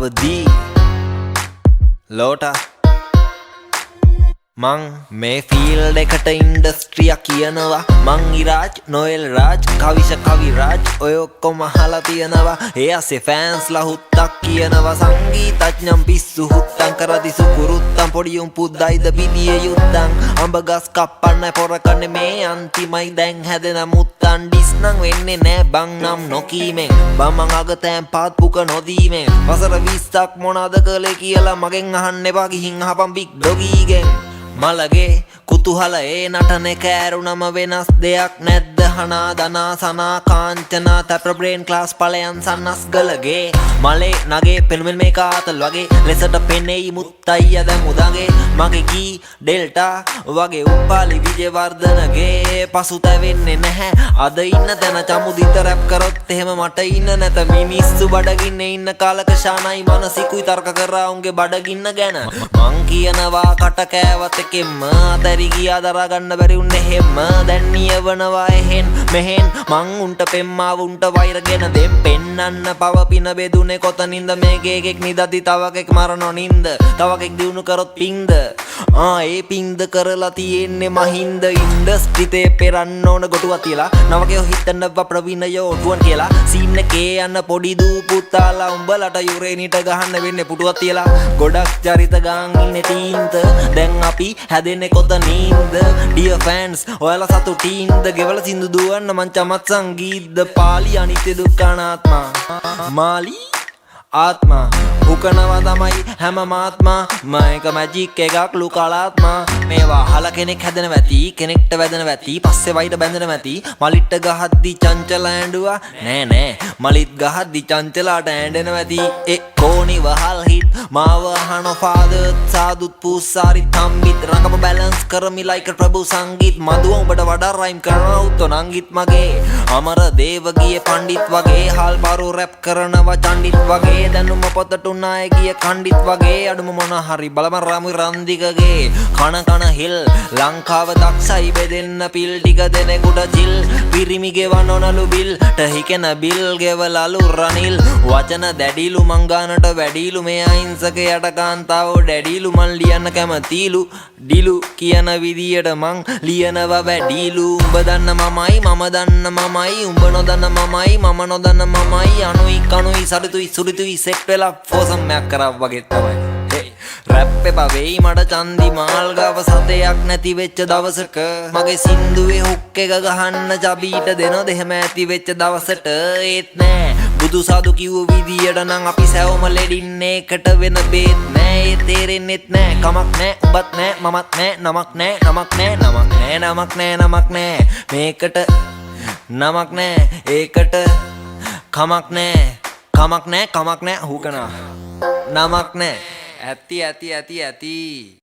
අවදී ලෝට මං මේ ෆීල්ඩ් එකට ඉන්ඩස්ට්‍රියක් කියනවා මං ඉරාජ් නොයල් රාජ් කවිෂ කවිරාජ් ඔය ඔක්කොම අහලා තියෙනවා ඒ අස්සේ ෆෑන්ස්ලා හුත්තක් කියනවා සංගීතඥම් පිස්සු හුත්තම් කරදි සුකුරුත්තම් පොඩි උන් පුද්දයිද පිටියේ යුත්තම් අඹ ගස් කප්පන්න පොරකන්නේ මේ අන්තිමයි දැන් හැදෙන මුත්තන් ඩිස් නම් වෙන්නේ නෑ බං නම් නොකීමෙන් බමං අගතෑම් පාත් පුක නොදීමෙන් වසර 20ක් මොනවද කළේ කියලා මගෙන් අහන්න එපා ගිහින් අහපන් බිග් ඩොගීගෙන් මලගේ කුතුහල ඒ නටනේ කෑරුණම වෙනස් දෙයක් නැද්ද හනා දනා සනා කාංචනා තැප්‍ර බ්‍රේන් ක්ලාස් පලයන් සන්නස් ගලගේ මලේ නගේ පෙනුමෙන් මේ කාතල් වගේ ලෙසට පෙනෙයි මුත්තයි අද මුදගේ මගේ කී ඩෙල්ටා වගේ උපාලි විජේවර්ධනගේ පසුතැවෙන්නේ නැහැ අද ඉන්න තැන චමුදිත රැප් කරොත් එහෙම මට ඉන්න නැත මිනිස්සු බඩගින්නේ ඉන්න කාලක ශානයි මනසිකුයි තර්ක කරා උන්ගේ බඩගින්න ගැන මං කියනවා කට කෑවත් එකෙන්ම අතරි ගියා දරා ගන්න බැරි උන්නේ හැම දැන් නියවනවා එහෙන් මෙහෙන් මං උන්ට පෙම්මාව උන්ට වෛරගෙන දෙම් පෙන්නන්න පව පින බෙදුනේ කොතනින්ද මේ ගේගෙක් නිදදි තවකෙක් මරනෝ නින්ද තවකෙක් දිනු කරොත් පිංද ඒ පිංද කරලා තියෙන්නේ මහින්ද ඉන්ඩස්ට්‍රිතේ පෙරන්න ඕන ගොටුවක් තියලා නවකයෝ හිතනවා ප්‍රවීණයෝ ඔටුවන් කියලා සීන් එකේ යන පොඩි දූ පුතාලා උඹලට යුරේනිට ගහන්න වෙන්නේ පුටුවක් තියලා ගොඩක් චරිත ගාන් ඉන්නේ තීන්ත දැන් අපි හැදෙන්නේ කොතනින්ද ඩියර් ෆෑන්ස් ඔයාලා සතුටින්ද ගෙවල සින්දු දුවන්න මං චමත් සංගීතද පාලි අනිත්‍ය දුක්ඛ අනාත්මා මාලි ආත්මා උකනවා තමයි හැම මාත්මා මයක මැජික් එකක් ලුකලාත්මා මේවා අහලා කෙනෙක් හැදෙනවා ඇති කෙනෙක්ට වැදෙනවා ඇති පස්සේ වයිට බැඳෙනවා ඇති මලිට ගහද්දි චංචල ඇඬුවා නෑ නෑ මලිත් ගහද්දි චංචලට ඇඬෙනවා ඇති ඒ කෝණි වහල් හිට් මාව අහන ෆාදර් සාදුත් පූසාරි තම්මිත් රංගම බැලන්ස් කරමි ලයික් ප්‍රභු සංගීත් මදුව උඹට වඩා රයිම් කරනවා උත්තෝ නංගිත් මගේ අමර දේවගිය පණ්ඩිත් වගේ හාල් බරු රැප් කරනවා චණ්ඩිත් වගේ දැනුම පොතට උනාය ගිය කණ්ඩිත් වගේ අඩුම මොන හරි බලම රාමු රන්දිකගේ කන හිල් ලංකාව දක්ෂයි බෙදෙන්න පිල් ටික දෙනෙකුට ජිල් පිරිමි ගෙවනොනලු බිල් ටහිකෙන බිල් ගෙවලලු රනිල් වචන දැඩිලු මංගානට වැඩිලු මේ අහිංසක යට කාන්තාවෝ ඩැඩිලු මන් ලියන්න කැමතිලු ඩිලු කියන විදියට මං ලියනවා වැඩිලු උඹ දන්න මමයි මම දන්න මමයි උඹ නොදන්න මමයි මම නොදන්න මමයි අනුයි කනුයි සරිතුයි සුරිතුයි සෙට් වෙලා ෆෝසම්යක් කරා වගේ තමයි රැප් එපා වෙයි මට චන්දි මාල් ගාව සතයක් නැති වෙච්ච දවසක මගේ සින්දුවේ හුක් එක ගහන්න චබීට දෙනොත් එහෙම ඇති වෙච්ච දවසට ඒත් නෑ බුදු සාදු කිව්ව විදියට නම් අපි සැවම ලෙඩින්නේ එකට වෙන බේත් නෑ ඒ තේරෙන්නෙත් නෑ කමක් නෑ උඹත් නෑ මමත් නෑ නමක් නෑ නමක් නෑ නමක් නෑ නමක් නෑ නමක් නෑ මේකට නමක් නෑ ඒකට කමක් නෑ කමක් නෑ කමක් නෑ හුකනා නමක් නෑ ඇති